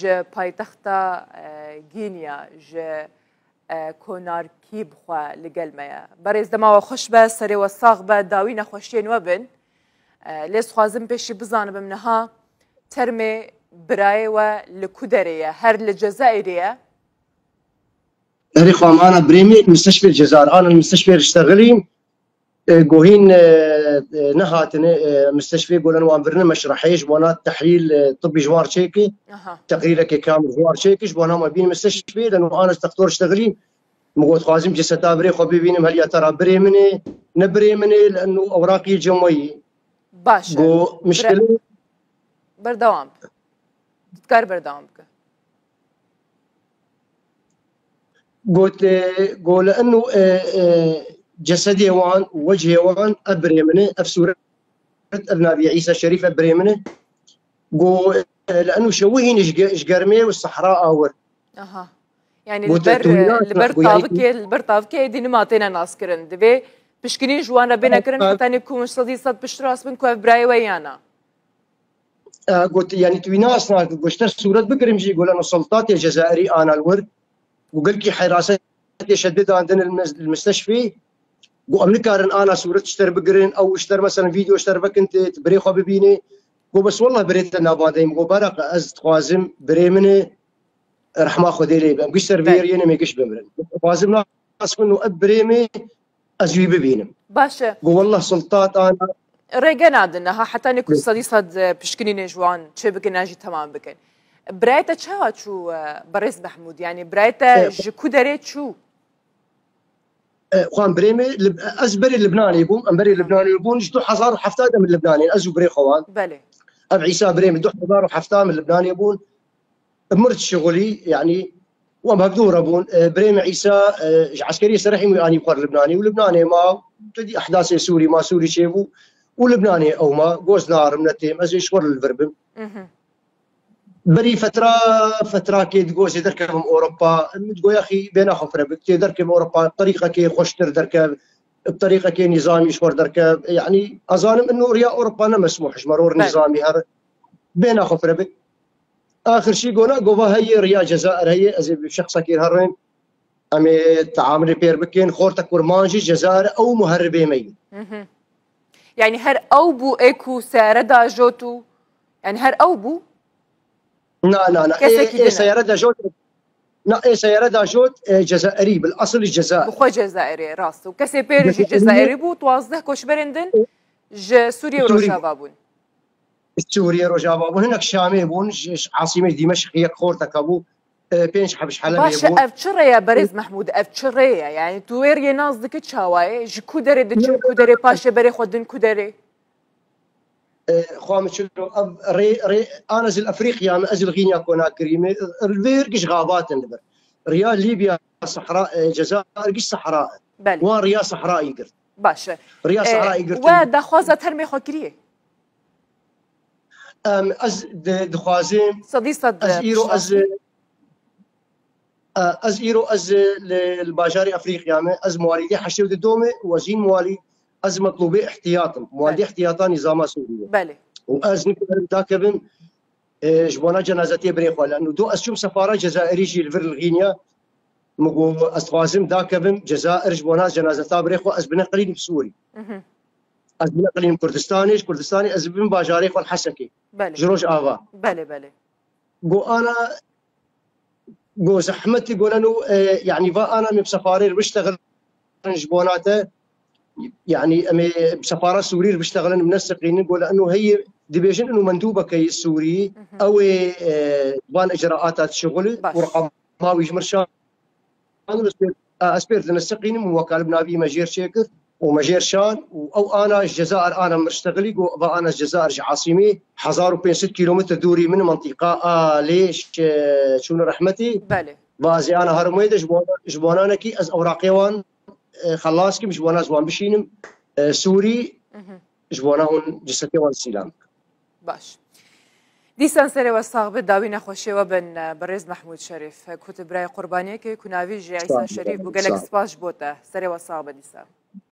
ج پایتختا گینیا ج کۆنارکی بخوا لەگەل مەیە بەڕێز دەماوە خۆش بە سەرێوە ساغ بە داوی نەخۆشیێنوە بن لێز خوازم پێشی بزانم بمنەها تەرمێ برایەوە لە کو دەرەیە هەر لە جەزائیرەیە أري أنا بريمي مستشفى الجزائر أنا المستشفى اشتغلين جوهين نهاتنا مستشفى يقولون وان برنامج رحيش بونات تحليل طبي جوار تشيكي تقريرك كامل جوار تشيكيش بونا ما بين مستشفى لأنه أنا دكتور اشتغلين مقود خازم جسد بري خو بيبينم هل يا ترى بريمني نبريمني لأنه أوراقي جمعي باشا مشكلة بردوام تذكر بردوام قول لأنه جسدي وان وجهي وان أبريمني أفسورة النبي عيسى الشريف أبريمني قول لأنه شوهين إشقرمي والصحراء أور يعني البر دي نماطينا ناس كرن دبي بشكنين جوانا بينا كرن حتى نكون صدي صد بشراس بنكو أبراي ويانا قلت يعني تويناس قشتر صورة بقرمجي يقول أنا سلطات الجزائري أنا الورد وقال لي حراسة يشدد عندنا المستشفى وأمريكا أنا صورة اشتر بقرن أو اشتر مثلا فيديو اشتر بك أنت بريخو ببيني بس والله بريت أنا بعدين برق أز خوازم بريمني رحمة خدي لي بقش سيرفير يعني ما يقش بمرن خوازم ناس منه أبريمي أزوي ببينم باشا والله سلطات أنا ريجان عندنا حتى نكون صدي صد بشكنين جوان شيء بكن ناجي تمام بكن برايتا تشاوات شو بريز محمود يعني برايتا جكو داريت شو خوان بريمي أزبري اللبناني يبون أمبري اللبناني يبون جدو حزار وحفتاد من اللبناني أزو بري خوان بلي أب عيسى بريمي دو حزار وحفتاد من اللبناني يبون مرت شغلي يعني ومبدور أبون بريمي عيسى عسكري سرحي يعني يقر لبناني ولبناني ما تدي أحداث سوري ما سوري شيبو ولبناني أو ما جوز نار من التيم أزو يشور الفربم بري فترة كي تقول دركب أوروبا تقول يا أخي بين خفرة كي دركب أوروبا بطريقة كي خوشتر دركب بطريقة كي نظامي يشور دركب يعني أظن إنه ريا أوروبا أنا مسموحش مرور نظامي هذا بين خفرة آخر شيء قونا هي ريا الجزائر هي أزي بشخص كي هرين أمي تعامل بير بكين خورتك ورمانجي الجزائر أو مهربي مي يعني هر أو بو إيكو ساردا جوتو يعني هر أو بو لا إيه سيارة جوت لا إيه سيارة جوت جزائري بالأصل الجزائر بخو جزائري راس وكسي بيرجي جزائري بو توازده كوش برندن سوريا وروجافا بون سوريا وروجافا بون هناك شامي بون عاصمة دمشق هي خورتك أبو بينش حبش حلبي باشا أفتشرة يا بريز محمود أفتشرة يعني توير يناز دك تشاواي جكو داري دتشم كوداري باشا بري خودن كوداري خوام شلو ري انا زل افريقيا ما ازل غينيا كونا كريمه الفيرقش غابات النبر ريال ليبيا صحراء الجزائر قش صحراء وريا صحراء يقرت باشا ريا صحراء يقرت ودا خوازه ترمي خوكريه از دخوازيم صدي صد از ايرو از الباجاري افريقيا ما از مواليدي حشو دومي وزين مواليد از مطلوبي احتياطا مواليد احتياطا نظام سوريا بله واز نكون داكبن جبونا جنازتي بريخوا لانه دو اسجم سفاره جزائري جي الفر الغينيا مقو استوازم داكبن جزائر جبونا جنازتها بريخوا از بنقلين بسوري از بنقلين كردستاني از بن باجاري والحسكي جروج افا بله انا زحمتي يقول انه يعني انا من بسفارير بشتغل جبوناته يعني بسفاره سوريه بيشتغلن منسقين نقول انه هي ديبيجن انه مندوبه كي السوري او بان اجراءات الشغل ورقم ما يجمر شان اسبير تنسقين من وكاله بنابي مجير شيكر ومجير شان او انا الجزائر انا مرشتغلي انا الجزائر عاصمي 1500 كيلومتر دوري من منطقه ليش شنو رحمتي بله بازي انا هرميد جبونا كي از اوراقيوان خلاص كي مش وانا زوان بشينم سوري جبونا هون جسدي وان سيلام باش دیسان سری وساق به داوی نخوشی و بن برز محمود شریف کتب برای قربانی که کناوی جی عیسی شریف بگلک سپاس بوده سری وساق به دیسان